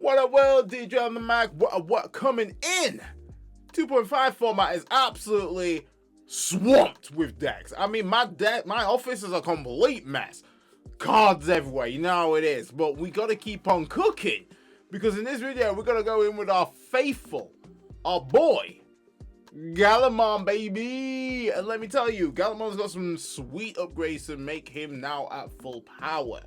What a world, DJ on the Mac. What coming in? 2.5 format is absolutely swamped with decks. I mean, my office is a complete mess. Cards everywhere, you know how it is. But we gotta keep on cooking, because in this video we're gonna go in with our faithful, our boy, Gallantmon, baby. And let me tell you, Gallantmon's got some sweet upgrades to make him now at full power.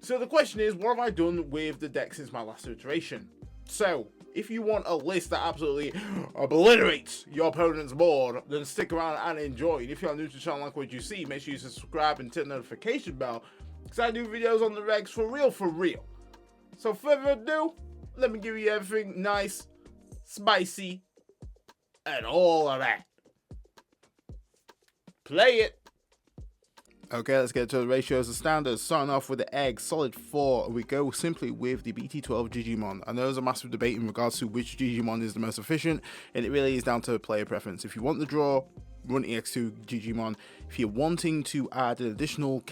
So the question is, what have I done with the deck since my last iteration? So if you want a list that absolutely obliterates your opponent's board, then stick around and enjoy. And if you're new to the channel, like what you see, make sure you subscribe and turn the notification bell, because I do videos on the regs for real. So further ado, let me give you everything nice, spicy, and all of that. Play it. Okay, let's get to the ratios. The standards, starting off with the egg, solid 4. We go simply with the BT12 Digimon. I know there's a massive debate in regards to which Digimon is the most efficient, and it really is down to player preference. If you want the draw, run EX2 Digimon. If you're wanting to add an additional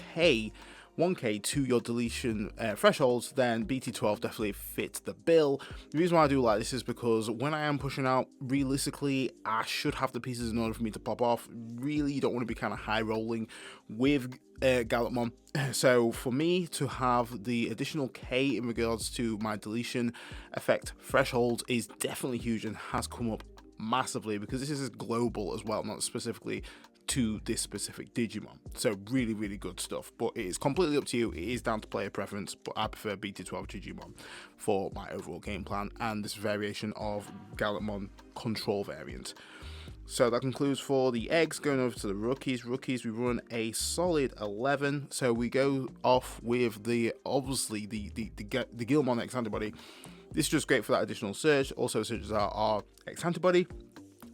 1k to your deletion thresholds, then BT12 definitely fits the bill. The reason why I do like this is because when I am pushing out, realistically, I should have the pieces in order for me to pop off. Really, you don't want to be kind of high rolling with Gallantmon. So for me to have the additional K in regards to my deletion effect thresholds is definitely huge and has come up massively, because this is global as well, not specifically to this specific Digimon. So really good stuff, but it is completely up to you. It is down to player preference, but I prefer BT12 Digimon for my overall game plan and this variation of Gallantmon control variant. So that concludes for the eggs. Going over to the rookies, we run a solid 11. So we go off with the obviously the Gallantmon X Antibody. This is just great for that additional search. Also searches out our X Antibody,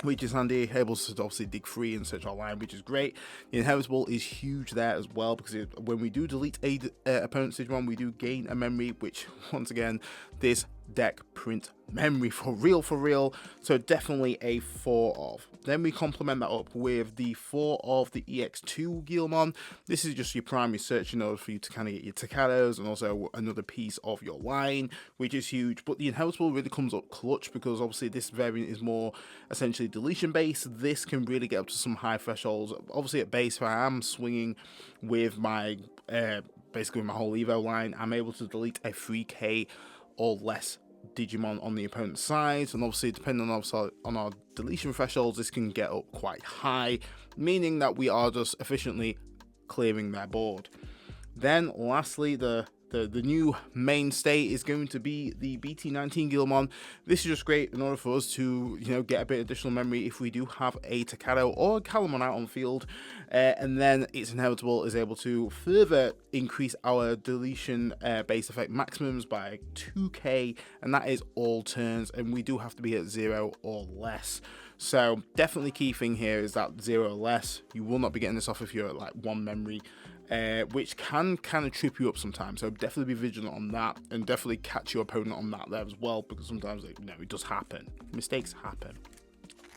which is handy, able to obviously dig free and search our line, which is great. The inheritable is huge there as well, because when we do delete a opponent's Digimon, we do gain a memory, which once again, this deck print memory for real. So definitely a 4 of. Then we complement that up with the 4 of the EX2 Gallantmon. This is just your primary search in order for you to kind of get your Takados and also another piece of your line, which is huge. But the inheritable really comes up clutch, because obviously this variant is more essentially deletion based. This can really get up to some high thresholds. Obviously at base, if I am swinging with my basically my whole Evo line, I'm able to delete a 3k or less Digimon on the opponent's side, and obviously depending on our deletion thresholds, this can get up quite high, meaning that we are just efficiently clearing their board. Then lastly, the new mainstay is going to be the BT19 Gallantmon. This is just great in order for us to, you know, get a bit of additional memory if we do have a Takado or a Gallantmon out on field, and then its inheritable is able to further increase our deletion base effect maximums by 2k, and that is all turns, and we do have to be at 0 or less. So definitely key thing here is that 0 or less. You will not be getting this off if you're at like 1 memory, which can kind of trip you up sometimes. So definitely be vigilant on that, and definitely catch your opponent on that there as well, because sometimes it does happen. Mistakes happen.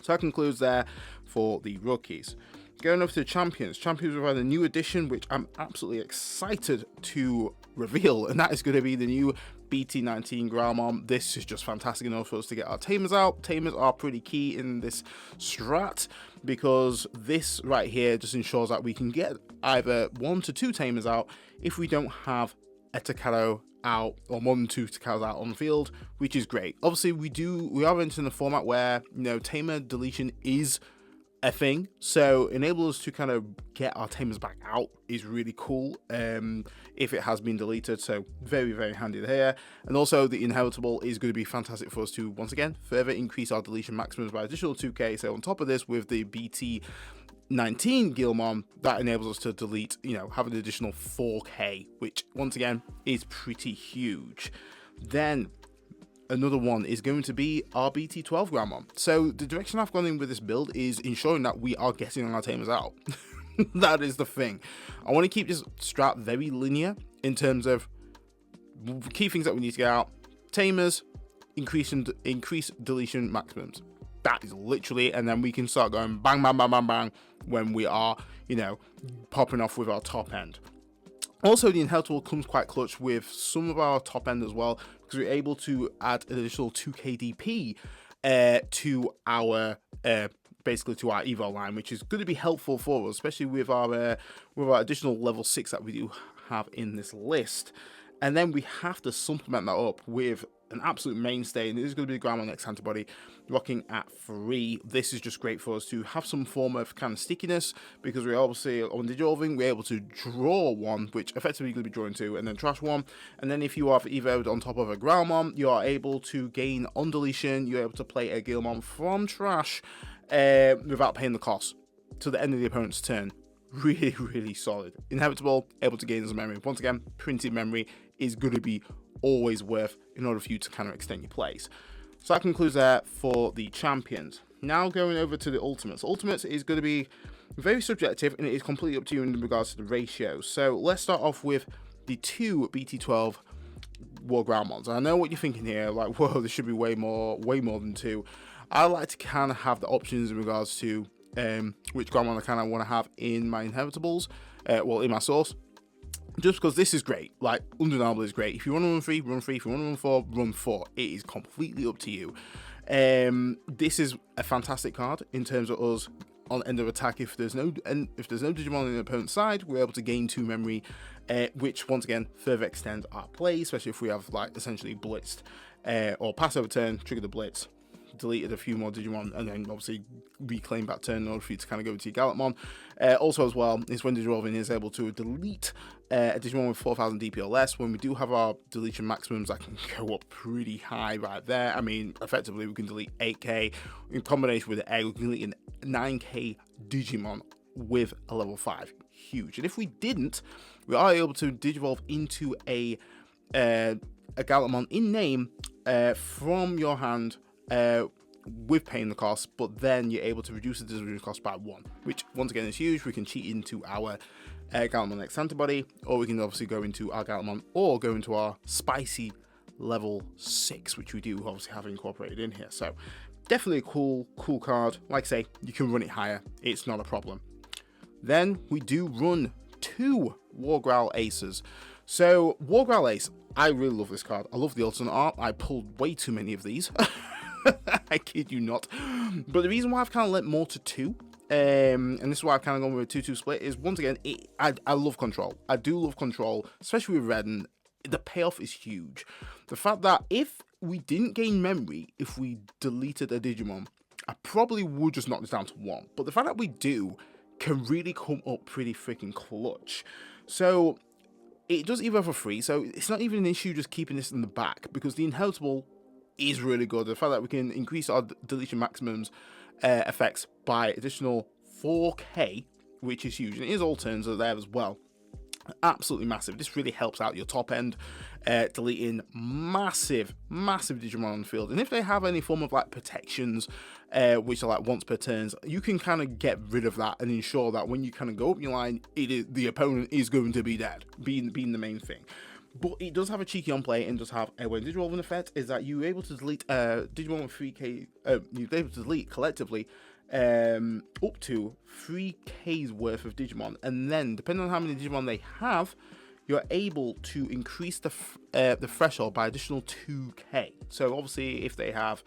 So that concludes there for the rookies. Going over to champions. Champions have had a new addition, which I'm absolutely excited to reveal, and that is going to be the new BT19 Gallantmon. This is just fantastic in order for us to get our Tamers out. Tamers are pretty key in this strat, because this right here just ensures that we can get either 1 to 2 Tamers out if we don't have a Takado out, or more than 2 Takados out on the field, which is great. Obviously we are entering a format where, you know, Tamer deletion is a thing, so enable us to kind of get our Tamers back out is really cool if it has been deleted. So very handy there. And also the inheritable is going to be fantastic for us to once again further increase our deletion maximums by additional 2k. So on top of this, with the BT19 Gallantmon, that enables us to delete, you know, have an additional 4k, which once again is pretty huge. Then another one is going to be our BT12 Gallantmon. So the direction I've gone in with this build is ensuring that we are getting our Tamers out. That is the thing. I want to keep this strat very linear in terms of key things that we need to get out. Tamers, increase deletion maximums. That is literally, and then we can start going bang when we are, you know, popping off with our top end. Also, the inheritable comes quite clutch with some of our top end as well, because we're able to add an additional 2k DP to our basically to our evo line, which is going to be helpful for us, especially with our additional level 6 that we do have in this list. And then we have to supplement that up with an absolute mainstay, and this is going to be the Gallantmon X Antibody, rocking at 3. This is just great for us to have some form of kind of stickiness, because we're obviously on Digivolving, we're able to draw 1, which effectively you're going to be drawing 2, and then trash 1. And then if you have evoed on top of a Gallantmon, you are able to gain on deletion, you're able to play a Gallantmon from trash without paying the cost to the end of the opponent's turn. Really, really solid. Inevitable, able to gain some memory. Once again, printed memory is going to be always worth in order for you to kind of extend your plays. So that concludes that for the champions. Now going over to the ultimates. Ultimates is going to be very subjective, and it is completely up to you in regards to the ratio. So let's start off with the 2 BT12 War Gallantmons. I know what you're thinking here, like, whoa, there should be way more than 2. I like to kind of have the options in regards to which Gallantmon I kind of want to have in my inevitables, well, in my source, just because this is great. Like, undeniably is great. If you want to run 3, run 3. If you want to run 4, run 4. It is completely up to you. This is a fantastic card in terms of us on end of attack. If there's no Digimon on the opponent's side, we're able to gain 2 memory, which once again further extends our play, especially if we have like essentially blitzed or pass over turn, trigger the blitz, deleted a few more Digimon, and then obviously reclaim that turn in order for you to kind of go to your Gallantmon. Also as well is when Digivolving is able to delete a Digimon with 4000 DP or less. When we do have our deletion maximums, that can go up pretty high right there. I mean, effectively we can delete 8k in combination with the egg. We can delete an 9k Digimon with a level 5. Huge. And if we didn't, we are able to Digivolve into a Gallantmon in name from your hand, with paying the cost, but then you're able to reduce the distribution cost by 1, which once again is huge. We can cheat into our Gallantmon X Antibody, or we can obviously go into our Gallantmon, or go into our spicy level 6, which we do obviously have incorporated in here. So definitely a cool card. Like I say, you can run it higher, it's not a problem. Then we do run 2 War Growl Aces. So War Growl Ace, I really love this card. I love the alternate art. I pulled way too many of these. I kid you not. But the reason why I've kind of lent more to 2, and this is why I've kind of gone with a 2-2 split, is once again, I love control. I do love control, especially with red, and the payoff is huge. The fact that if we didn't gain memory, if we deleted a Digimon, I probably would just knock this down to 1. But the fact that we do can really come up pretty freaking clutch. So it does evo for free, so it's not even an issue just keeping this in the back, because the inheritable is really good. The fact that we can increase our deletion maximums effects by additional 4k, which is huge, and it is all turns are there as well. Absolutely massive. This really helps out your top end, deleting massive Digimon on the field. And if they have any form of like protections, which are like once per turns, you can kind of get rid of that and ensure that when you kind of go up your line, the opponent is going to be dead, being the main thing. But it does have a cheeky on play, and does have a when Digivolving effect is that you're able to delete Digimon with 3k. You're able to delete collectively up to 3k's worth of Digimon, and then depending on how many Digimon they have, you're able to increase the threshold by additional 2k. So obviously, if they have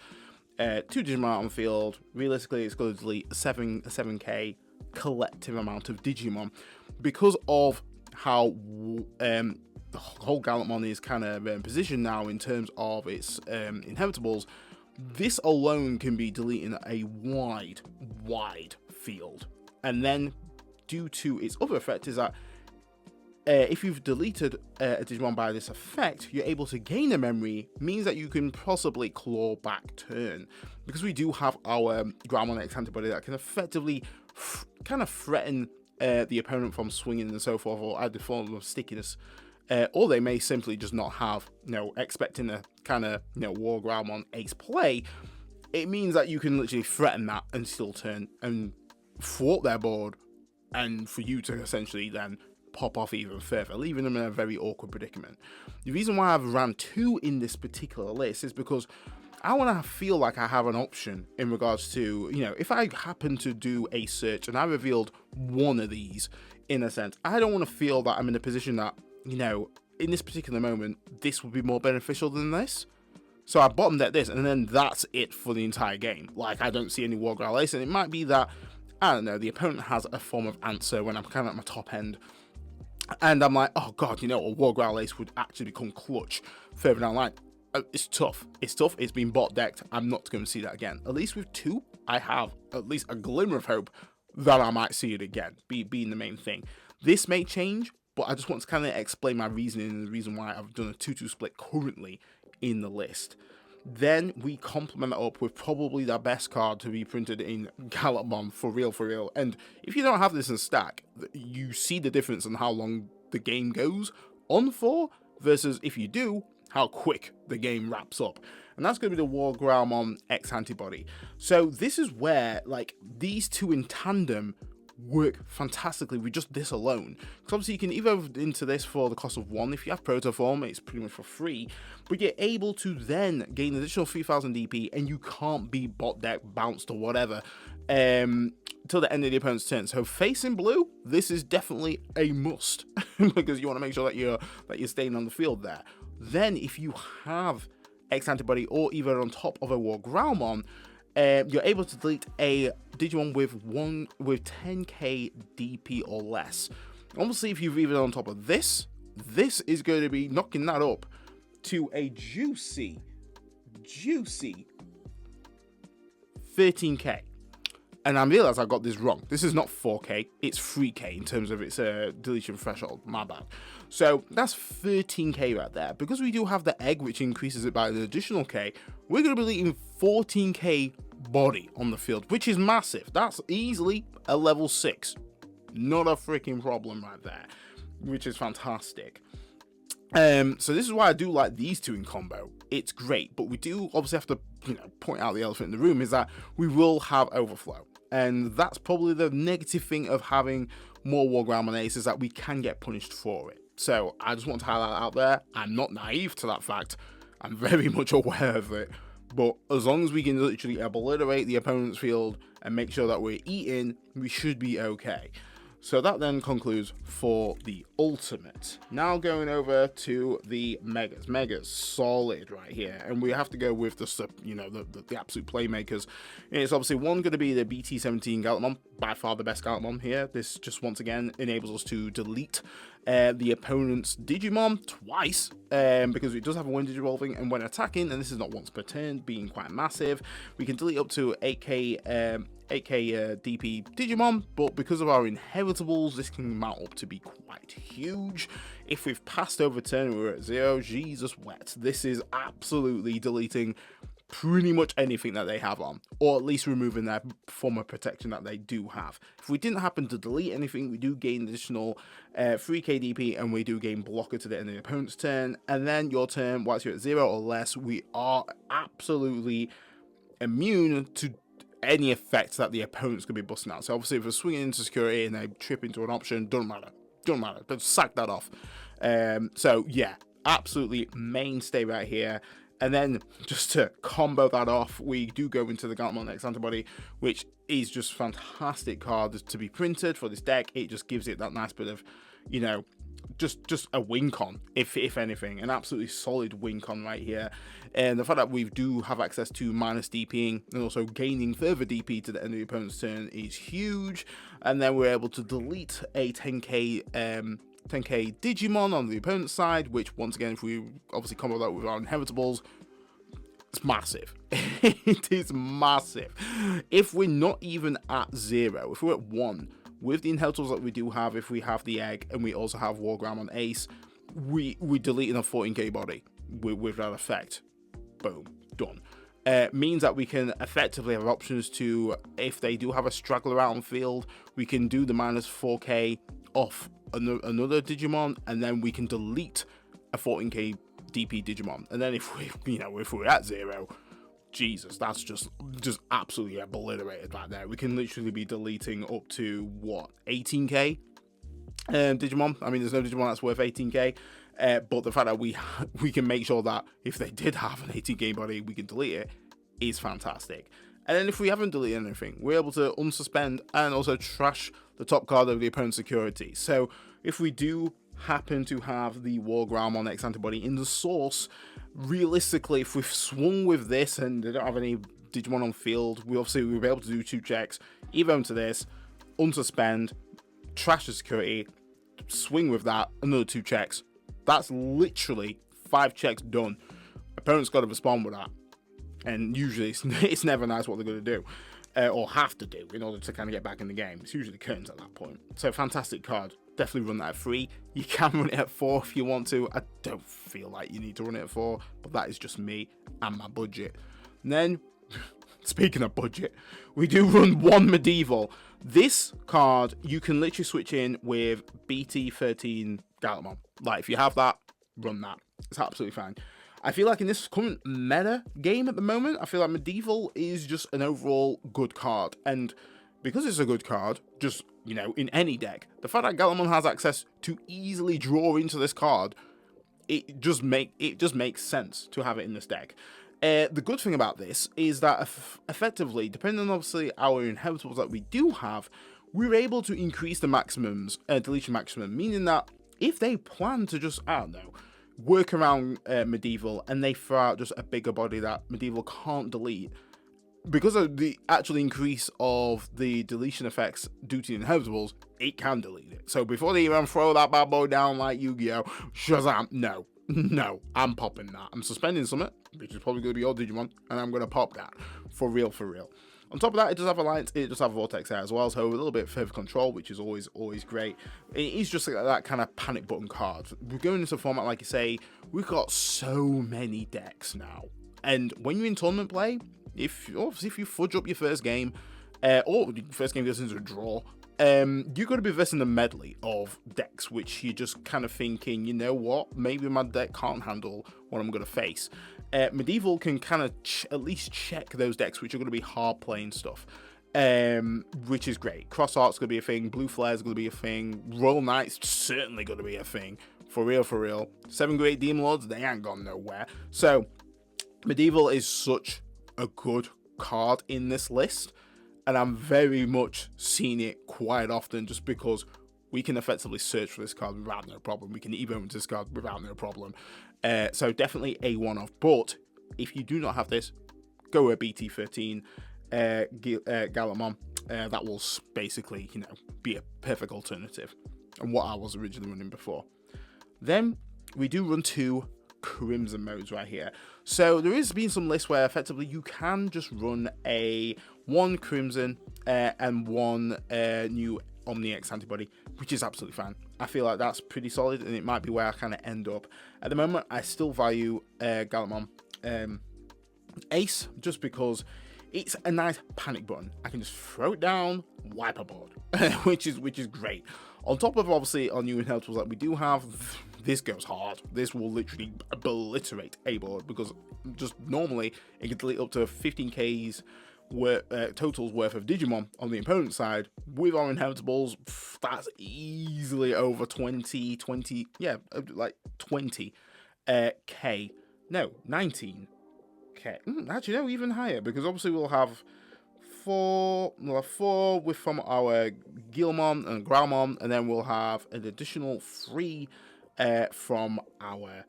2 Digimon on the field, realistically, it's going to delete a 7k collective amount of Digimon, because of how the whole Gallantmon is kind of positioned now in terms of its inheritables. This alone can be deleting a wide field. And then due to its other effect is that if you've deleted a Digimon by this effect, you're able to gain a memory, means that you can possibly claw back turn, because we do have our Gallantmon X Antibody that can effectively kind of threaten the opponent from swinging and so forth, or add the form of stickiness. Or they may simply just not have, expecting a kind of, War Gallantmon Ace play. It means that you can literally threaten that and still turn and thwart their board, and for you to essentially then pop off even further, leaving them in a very awkward predicament. The reason why I've ran 2 in this particular list is because I want to feel like I have an option in regards to, if I happen to do a search and I revealed one of these, in a sense, I don't want to feel that I'm in a position that, in this particular moment, this would be more beneficial than this. So I bottom deck this, and then that's it for the entire game. Like, I don't see any War Growl Ace, and it might be that, I don't know, the opponent has a form of answer when I'm kind of at my top end, and I'm like, oh god, you know, a War Growl Ace would actually become clutch further down the line. It's tough. It's tough. It's been bot decked. I'm not going to see that again. At least with 2, I have at least a glimmer of hope that I might see it again, being the main thing. This may change, but I just want to kind of explain my reasoning and the reason why I've done a 2-2 split currently in the list. Then we complement it up with probably the best card to be printed in Gallantmon, for real. And if you don't have this in stack, you see the difference in how long the game goes on for, versus if you do, how quick the game wraps up. And that's going to be the War Gallantmon X Antibody. So this is where, like, these two in tandem work fantastically with just this alone, because obviously you can evolve into this for the cost of 1. If you have proto form, it's pretty much for free, but you're able to then gain additional 3000 DP, and you can't be bot deck, bounced or whatever till the end of the opponent's turn. So facing blue, this is definitely a must because you want to make sure that you're staying on the field there. Then if you have X Antibody or even on top of a War Gallantmon, you're able to delete a Digimon with 10k DP or less. Obviously, if you've even on top of this, this is going to be knocking that up to a juicy 13k. And I realize I got this wrong. This is not 4k, it's 3k in terms of its deletion threshold. My bad. So that's 13k right there. Because we do have the egg, which increases it by an additional k, we're going to be deleting 14k body on the field, which is massive. That's easily a level 6. Not a freaking problem right there, which is fantastic. So this is why I do like these two in combo. It's great, but we do obviously have to, point out the elephant in the room, is that we will have overflow. And that's probably the negative thing of having more War Gallantmon Ace, is that we can get punished for it. So I just want to highlight that out there. I'm not naive to that fact. I'm very much aware of it. But as long as we can literally obliterate the opponent's field and make sure that we're eating, we should be okay. So that then concludes for the ultimate. Now going over to the megas. Megas solid right here, and we have to go with the absolute playmakers. It's obviously one going to be the BT17 Gallantmon, by far the best Gallantmon here. This just once again enables us to delete the opponent's Digimon twice, because it does have a wind evolving, and when attacking, and this is not once per turn, being quite massive, we can delete up to 8k DP Digimon, but because of our inheritables, this can mount up to be quite huge. If we've passed over turn and we're at 0, Jesus wet, this is absolutely deleting pretty much anything that they have on, or at least removing their form of protection that they do have. If we didn't happen to delete anything, we do gain additional 3k DP, and we do gain blocker to the end of the opponent's turn, and then your turn, whilst you're at 0 or less, we are absolutely immune to any effect that the opponent's going to be busting out. So obviously if we're swinging into security and they trip into an option, doesn't matter, just sack that off. So yeah, absolutely mainstay right here. And then just to combo that off, we do go into the Gallantmon X Antibody, which is just fantastic card to be printed for this deck. It just gives it that nice bit of, just a win con, if anything, an absolutely solid win con right here. And the fact that we do have access to minus DPing and also gaining further DP to the end of the opponent's turn is huge. And then we're able to delete a 10k Digimon on the opponent's side, which once again, if we obviously combo that with our inheritables, it's massive. It is massive. If we're not even at 0, if we're at 1, with the inheritables that we do have, if we have the egg and we also have War Gallantmon Ace, we deleting a 14k body with that effect. Boom, done. Means that we can effectively have options to, if they do have a straggler out on field, we can do the minus 4k off another Digimon, and then we can delete a 14k DP Digimon. And then if we're at 0, Jesus, that's just absolutely obliterated right there. We can literally be deleting up to what, 18k Digimon. I mean, there's no Digimon that's worth 18k, but the fact that we can make sure that if they did have an 18k body, we can delete it, is fantastic. And then if we haven't deleted anything, we're able to unsuspend and also trash the top card of the opponent's security. So if we do happen to have the Gallantmon X Antibody in the source, realistically, if we've swung with this and they don't have any Digimon on field, we'll be able to do 2 checks, evo into this, unsuspend, trash the security, swing with that, another 2 checks. That's literally 5 checks done. Opponent's got to respond with that. And usually it's never nice what they're going to do. Or have to do in order to kind of get back in the game. It's usually curtains at that point. So fantastic card. Definitely run that at 3. You can run it at 4 if you want to. I don't feel like you need to run it at 4, but that is just me and my budget. And then, speaking of budget, we do run 1 medieval. This card you can literally switch in with BT13 Gallantmon. Like, if you have that, run that. It's absolutely fine. I feel like in this current meta game at the moment, I feel like medieval is just an overall good card. And because it's a good card, just, you know, in any deck, the fact that Gallantmon has access to easily draw into this card, it just makes sense to have it in this deck. The good thing about this is that effectively, depending on obviously our inheritables that we do have, we're able to increase the maximums, deletion maximum, meaning that if they plan to just, I don't know, work around medieval and they throw out just a bigger body that medieval can't delete, because of the actual increase of the deletion effects due to the inheritables, it can delete it. So before they even throw that bad boy down like Yu-Gi-Oh! Shazam, no, I'm popping that. I'm suspending Summit, which is probably going to be your Digimon, and I'm going to pop that. For real. On top of that, it does have Alliance, it does have Vortex there as well, so a little bit further control, which is always great. It is just like that kind of panic button card. We're going into a format, like you say, we've got so many decks now. And when you're in tournament play, if you fudge up your first game, or your first game goes into a draw, you're going to be versing a medley of decks, which you're just kind of thinking, you know what, maybe my deck can't handle what I'm going to face. Medieval can kind of at least check those decks, which are going to be hard playing stuff, which is great. Cross Art's going to be a thing, Blue Flare's going to be a thing, Royal Knight's certainly going to be a thing, for real. 7 Great Demon Lords, they ain't gone nowhere. So, Medieval is such a good card in this list, and I'm very much seeing it quite often just because we can effectively search for this card without no problem. We can evo into this card without no problem. So definitely a one-off. But if you do not have this, go with BT13 Gallantmon. That will basically, you know, be a perfect alternative and what I was originally running before. Then we do run 2 Crimson modes right here. So there has been some lists where effectively you can just run a 1 Crimson and 1 new Omni X Antibody, which is absolutely fine. I feel like that's pretty solid, and it might be where I kind of end up. At the moment, I still value Gallantmon Ace, just because it's a nice panic button. I can just throw it down, wipe a board, which is great. On top of obviously our new inheritables that we do have, this goes hard. This will literally obliterate a board, because just normally it can delete up to 15K's totals worth of Digimon on the opponent's side. With our inheritables, that's easily over 20, yeah, like 20 K. No, 19 K. Actually, no, even higher, because obviously we'll have 4 with from our Gallantmon and Gallantmon, and then we'll have an additional 3 from our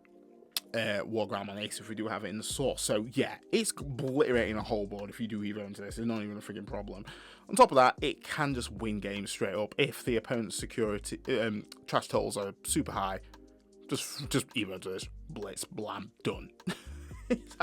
Gallantmon Ace if we do have it in the source. So yeah, it's obliterating a whole board if you do evo into this. It's not even a freaking problem. On top of that, it can just win games straight up if the opponent's security trash totals are super high. Just evo into this, blitz, blam, done. It's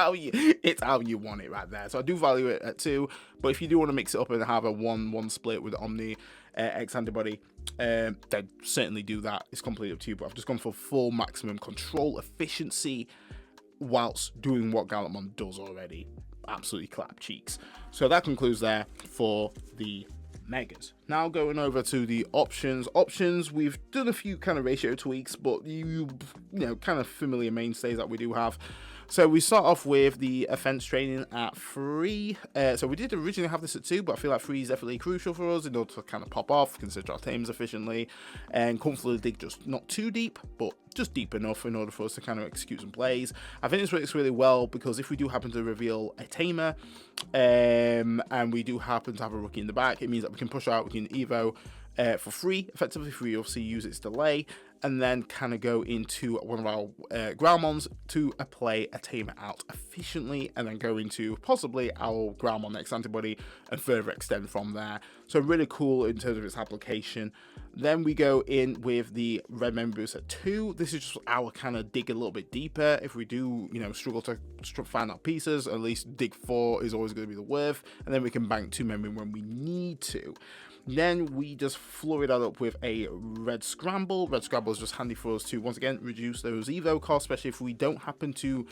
how you want it right there. So I do value it at 2, but if you do want to mix it up and have a 1-1 split with Omni X Antibody, then certainly do that. It's completely up to you, but I've just gone for full maximum control efficiency whilst doing what Gallantmon does already. Absolutely clap cheeks. So that concludes there for the megas. Now going over to the options, we've done a few kind of ratio tweaks, but you know, kind of familiar mainstays that we do have. So we start off with the offense training at 3. So we did originally have this at 2, but I feel like 3 is definitely crucial for us in order to kind of pop off, consider our Tamers efficiently, and comfortably dig just not too deep, but just deep enough in order for us to kind of execute some plays. I think this works really well because if we do happen to reveal a Tamer, and we do happen to have a rookie in the back, it means that we can push out, we can evo for free, effectively free, obviously use its delay, and then kind of go into one of our Growlmons to play a Tamer out efficiently, and then go into possibly our Growlmon X Antibody and further extend from there. So really cool in terms of its application. Then we go in with the Red Memory Boost at 2. This is just our kind of dig a little bit deeper. If we do, struggle to find our pieces, at least dig 4 is always going to be the worth, and then we can bank 2 memory when we need to. Then we just flurry that up with a Red Scramble. Red Scramble is just handy for us to, once again, reduce those Evo costs, especially if we don't happen to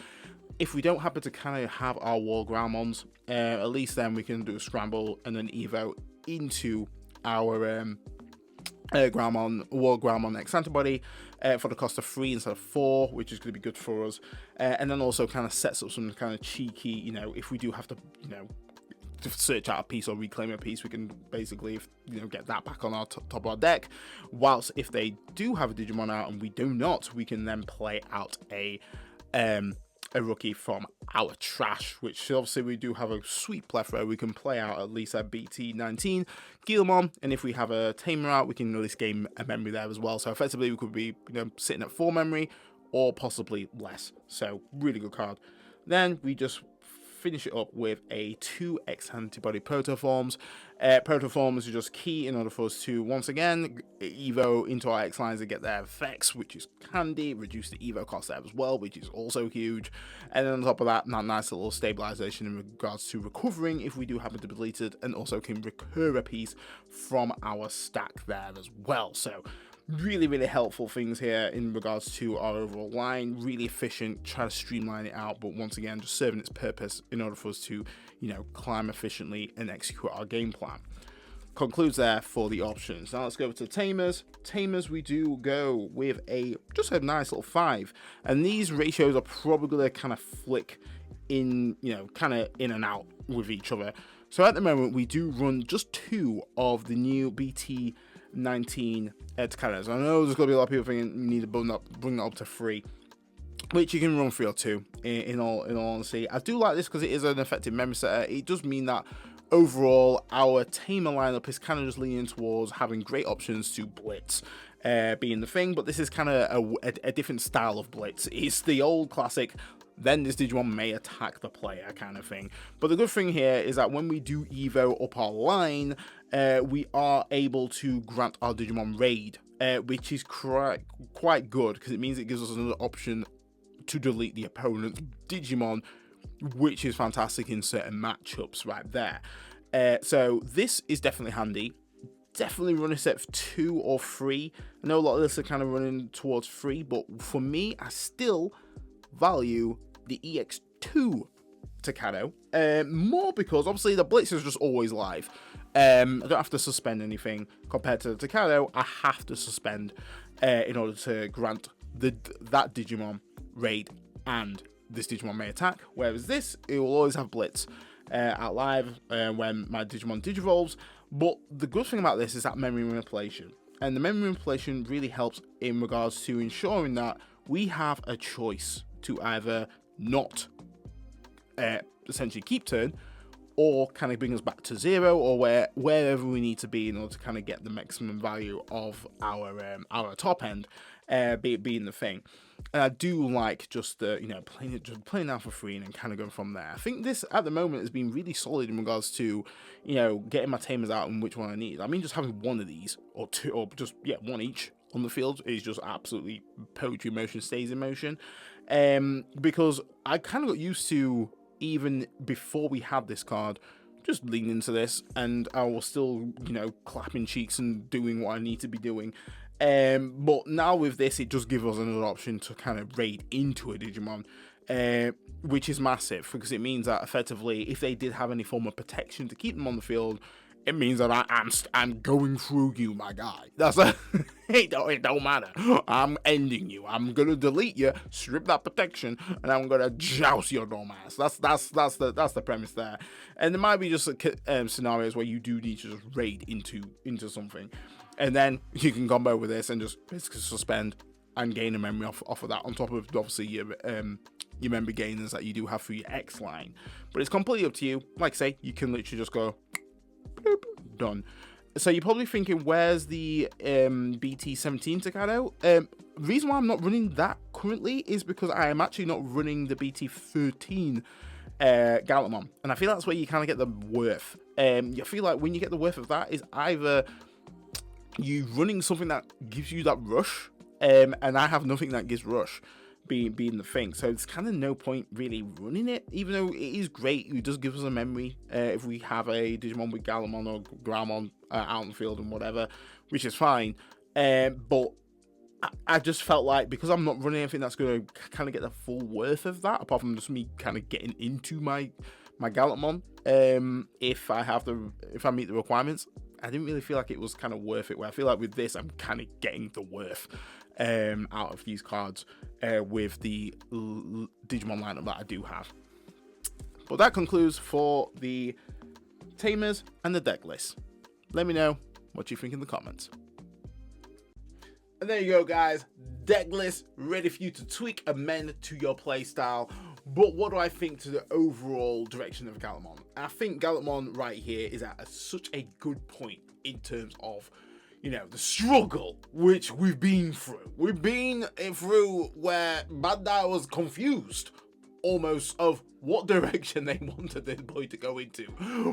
kind of have our War Growlmons. At least then we can do a Scramble and then Evo into our War Growlmon X Antibody for the cost of 3 instead of 4, which is going to be good for us. And then also kind of sets up some kind of cheeky, if we do have to, to search out a piece or reclaim a piece, we can basically get that back on our top of our deck. Whilst if they do have a Digimon out and we do not, we can then play out a rookie from our trash, which obviously we do have a sweet plethora. We can play out at least a BT19 Gallantmon, and if we have a Tamer out, we can at least gain a memory there as well. So effectively we could be sitting at 4 memory or possibly less. So really good card. Then we just finish it up with a 2 X Antibody Protoforms. Protoforms are just key in order for us to, once again, Evo into our X lines and get their effects, which is handy. Reduce the Evo cost there as well, which is also huge. And then on top of that nice little stabilization in regards to recovering if we do happen to be deleted, and also can recur a piece from our stack there as well. So really helpful things here in regards to our overall line. Really efficient, try to streamline it out, but once again just serving its purpose in order for us to climb efficiently and execute our game plan. Concludes there for the options. Now let's go over to Tamers. Tamers, we do go with just a nice little 5, and these ratios are probably going to kind of flick in, kind of in and out with each other. So at the moment we do run just 2 of the new BT19 Takenos. I know there's going to be a lot of people thinking you need to bring that up to 3, which you can run 3 or 2 in all honesty. I do like this because it is an effective memory setter. It does mean that overall our Tamer lineup is kind of just leaning towards having great options to blitz being the thing, but this is kind of a different style of blitz. It's the old classic, then this Digimon may attack the player kind of thing. But the good thing here is that when we do Evo up our line, we are able to grant our Digimon raid, which is quite good because it means it gives us another option to delete the opponent's Digimon, which is fantastic in certain matchups right there. So this is definitely handy. Definitely run a set of 2 or 3. I know a lot of this are kind of running towards 3, but for me, I still value the EX2 Takano more because obviously the Blitz is just always live. I don't have to suspend anything compared to the Takano. I have to suspend in order to grant that Digimon raid and this Digimon may attack, whereas this, it will always have Blitz out live when my Digimon digivolves. But the good thing about this is that memory manipulation, and the memory manipulation really helps in regards to ensuring that we have a choice to either not essentially keep turn, or kind of bring us back to 0, or wherever we need to be in order to kind of get the maximum value of our top end, being the thing. And I do like just playing out for free and then kind of going from there. I think this at the moment has been really solid in regards to getting my Tamers out and which one I need. I mean, just having one of these or 2 or just one each on the field is just absolutely poetry. Motion stays in motion, because I kind of got used to, even before we had this card, just lean into this and I was still clapping cheeks and doing what I need to be doing. But now with this, it just gives us another option to kind of raid into a Digimon, which is massive because it means that effectively, if they did have any form of protection to keep them on the field, it means that I'm going through you, my guy. It don't matter. I'm ending you. I'm gonna delete you, strip that protection, and I'm gonna joust your dumb ass. That's the premise there. And there might be just scenarios where you do need to just raid into something, and then you can combo with this and just basically suspend and gain a memory off of that, on top of obviously your memory gainers that you do have for your X line. But it's completely up to you. Like I say, you can literally just go boop, done. So you're probably thinking, where's the BT17 Takado? Reason why I'm not running that currently is because I am actually not running the BT13 Gallantmon, and I feel that's where you kind of get the worth. I feel like when you get the worth of that is either you running something that gives you that rush, and I have nothing that gives rush, being the thing, so it's kind of no point really running it, even though it is great. It does give us a memory if we have a Digimon with Gallantmon or Grammon out in the field and whatever, which is fine, but I just felt like, because I'm not running anything that's going to kind of get the full worth of that, apart from just me kind of getting into my Gallantmon, if I meet the requirements, I didn't really feel like it was kind of worth it. Where I feel like with this, I'm kind of getting the worth out of these cards with the Digimon lineup that I do have. But that concludes for the Tamers and the deck list. Let me know what you think in the comments. And there you go, guys. Deck list ready for you to tweak, amend to your playstyle. But what do I think to the overall direction of Gallantmon? I think Gallantmon right here is at such a good point in terms of, you know, the struggle which we've been through. We've been through where Bandai was confused almost of what direction they wanted this boy to go into.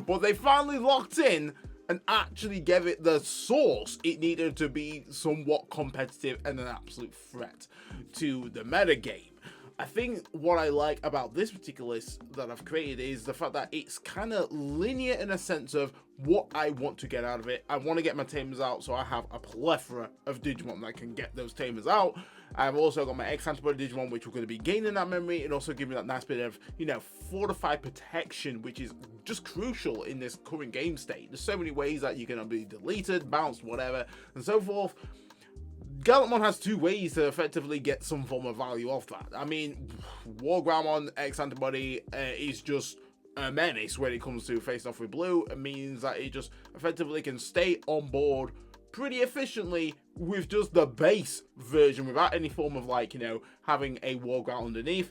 But they finally locked in and actually gave it the source it needed to be somewhat competitive and an absolute threat to the metagame. I think what I like about this particular list that I've created is the fact that it's kind of linear in a sense of what I want to get out of it. I want to get my Tamers out, so I have a plethora of Digimon that can get those Tamers out. I've also got my X Antibody Digimon, which we're going to be gaining that memory, and also giving that nice bit of, you know, fortified protection, which is just crucial in this current game state. There's so many ways that you can be deleted, bounced, whatever, and so forth. Gallantmon has two ways to effectively get some form of value off that. I mean, Wargramon X Antibody is just a menace when it comes to facing off with blue. It means that it just effectively can stay on board pretty efficiently with just the base version without any form of, like, you know, having a Warground underneath.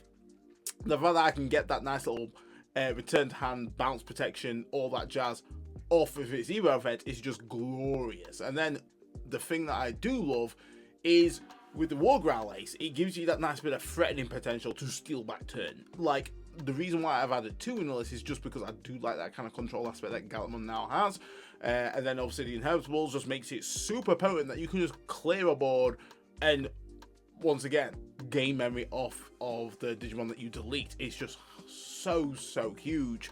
The fact that I can get that nice little return to hand, bounce protection, all that jazz off of its Evo effect is just glorious. And then the thing that I do love is with the Wargrowl Ace, it gives you that nice bit of threatening potential to steal back turn. Like, the reason why I've added 2 in the list is just because I do like that kind of control aspect that Gallantmon now has. And then obviously the Inheritables just makes it super potent that you can just clear a board and, once again, gain memory off of the Digimon that you delete. It's just so huge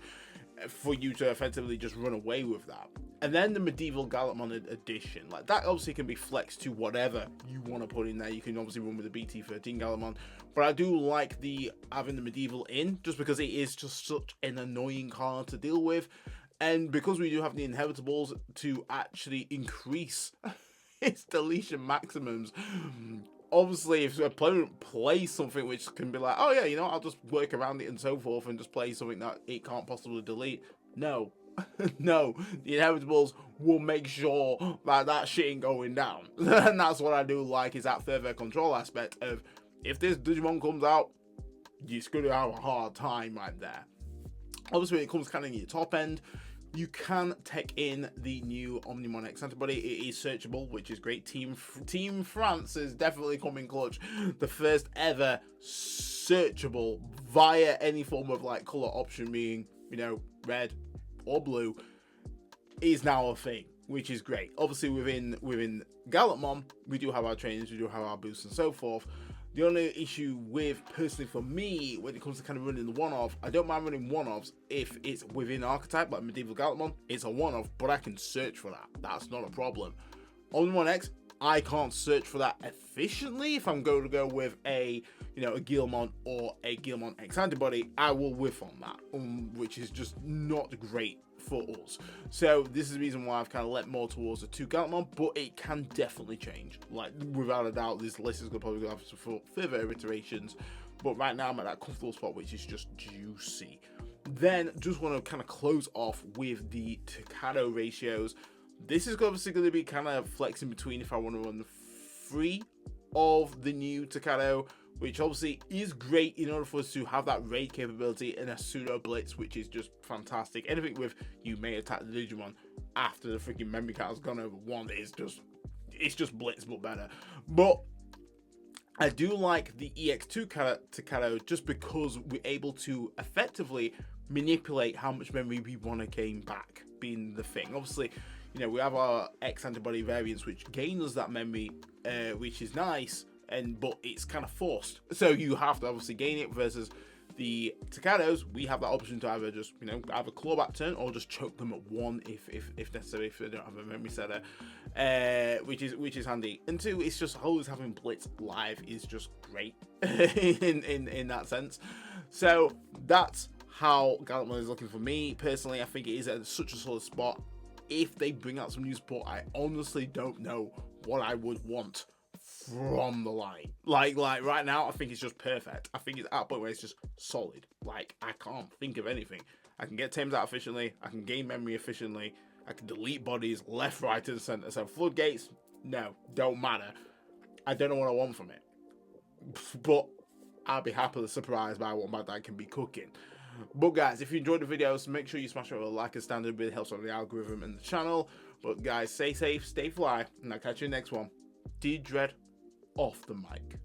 for you to effectively just run away with that. And then the medieval Gallantmon edition, like that obviously can be flexed to whatever you want to put in there. You can obviously run with the BT13 Gallantmon, but I do like having the medieval in, just because it is just such an annoying card to deal with, and because we do have the Inheritables to actually increase its deletion maximums. Obviously, if an opponent plays something which can be like, oh yeah, you know, I'll just work around it and so forth, and just play something that it can't possibly delete. No. No, the Inheritables will make sure that that shit ain't going down. And that's what I do like, is that further control aspect of, if this Digimon comes out, you're going to have a hard time right there. Obviously, when it comes kind of in your top end, you can take in the new Omnimon X Antibody. It is searchable, which is great. Team France is definitely coming clutch. The first ever searchable via any form of like color option, being, you know, red or blue, is now a thing, which is great. Obviously, within Gallantmon, we do have our trainers, we do have our boosts and so forth. The only issue with, personally for me, when it comes to kind of running the one-off, I don't mind running one-offs if it's within archetype, like Medieval Gallantmon. It's a one-off, but I can search for that. That's not a problem. Omnimon X, I can't search for that efficiently. If I'm going to go with a, you know, a Guilmon or a Guilmon X Antibody, I will whiff on that, which is just not great for us. So this is the reason why I've kind of let more towards the 2 Gallantmon, but it can definitely change. Like, without a doubt, this list is going to probably have some further iterations, but right now I'm at that comfortable spot, which is just juicy. Then just want to kind of close off with the Takado ratios. This is obviously going to be kind of flexing between if I want to run 3 of the new Takado, which obviously is great in order for us to have that raid capability and a pseudo blitz, which is just fantastic. Anything with you may attack the Digimon, after the freaking memory card has gone over 1 is it's just blitz but better. But I do like the EX2 Takado just because we're able to effectively manipulate how much memory we want to gain back, being the thing. Obviously, you know, we have our X Antibody variants which gain us that memory, which is nice, but it's kind of forced. So you have to obviously gain it, versus the Takados, we have that option to either just, you know, have a clawback turn or just choke them at 1 if necessary, if they don't have a memory setter, which is handy. And 2, it's just always having blitz live is just great in that sense. So that's how Gallantmon is looking for me. Personally, I think it is at such a solid spot. If they bring out some new support, I honestly don't know what I would want from the line. Like right now, I think it's just perfect. I think it's at a point where it's just solid. Like, I can't think of anything. I can get Tamers out efficiently, I can gain memory efficiently, I can delete bodies left, right, and center. So floodgates, no, don't matter. I don't know what I want from it, but I'll be happily surprised by what my dad can be cooking. But guys, if you enjoyed the videos, make sure you smash it with a like and standard. It really helps on the algorithm and the channel. But guys, stay safe, stay fly, and I'll catch you in the next one. D-Dread off the mic.